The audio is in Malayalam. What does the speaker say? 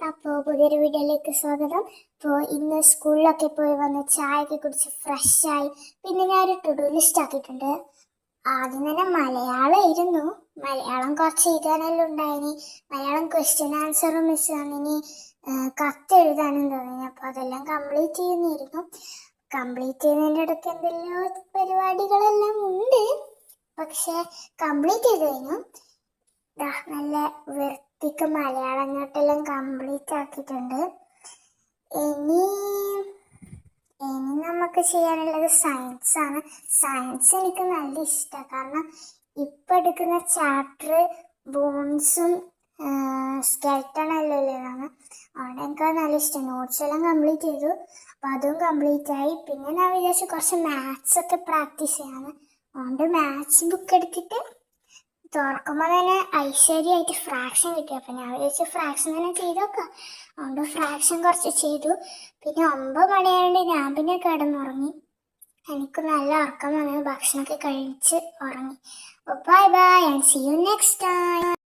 അപ്പോൾ പുതിയൊരു വീഡിയോയിലേക്ക് സ്വാഗതം. അപ്പോൾ ഇന്ന് സ്കൂളിലൊക്കെ പോയി വന്ന് ചായയൊക്കെ കുടിച്ച് ഫ്രഷായി. പിന്നെ ഞാനൊരു ടു ഡു ലിസ്റ്റ് ആക്കിയിട്ടുണ്ട്. ആദ്യം തന്നെ മലയാളമായിരുന്നു. മലയാളം കുറച്ച് എഴുതാനെല്ലാം ഉണ്ടായിനി. മലയാളം ക്വസ്റ്റ്യൻ ആൻസറും മിസ് തന്നിനി, കത്ത് എഴുതാനും തോന്നി. അപ്പോൾ അതെല്ലാം കംപ്ലീറ്റ് ചെയ്യുന്നതായിരുന്നു. കംപ്ലീറ്റ് ചെയ്യുന്നതിൻ്റെ ഇടയ്ക്ക് എന്തെല്ലോ പരിപാടികളെല്ലാം ഉണ്ട്, പക്ഷെ കംപ്ലീറ്റ് ചെയ്ത് കഴിഞ്ഞു. നല്ല വൃത്തിക്ക് മലയാളം നോട്ടെല്ലാം കംപ്ലീറ്റ് ആക്കിയിട്ടുണ്ട്. ഇനി നമുക്ക് ചെയ്യാനുള്ളത് സയൻസ് ആണ്. സയൻസ് എനിക്ക് നല്ല ഇഷ്ടമാണ്, കാരണം ഇപ്പം എടുക്കുന്ന ചാപ്റ്റർ ബോൺസും സ്കെൽട്ടണല്ലോ ഇതാണ്. അവിടെ എനിക്ക് നല്ല ഇഷ്ടം. നോട്ട്സ് എല്ലാം കംപ്ലീറ്റ് ചെയ്തു, അപ്പം അതും കംപ്ലീറ്റ് ആയി. പിന്നെ ഞാൻ വിചാരിച്ചു കുറച്ച് മാത്സ് ഒക്കെ പ്രാക്ടീസ് ചെയ്യാമെന്ന്. അതുകൊണ്ട് മാത്സ് ബുക്ക് എടുത്തിട്ട് തുറക്കുമ്പോൾ തന്നെ ഐശ്വര്യമായിട്ട് ഫ്രാക്ഷൻ കിട്ടി. അപ്പം ഞാൻ വിചാരിച്ചു ഫ്രാക്ഷൻ തന്നെ ചെയ്ത് നോക്കാം. അതുകൊണ്ട് ഫ്രാക്ഷൻ കുറച്ച് ചെയ്തു. പിന്നെ 9 മണിയായതുകൊണ്ട് ഞാൻ പിന്നെ കിടന്നുറങ്ങി. എനിക്ക് നല്ല ഉറക്കം വന്നു. ഭക്ഷണമൊക്കെ കഴിച്ച് ഉറങ്ങി. Bye bye and see you next time.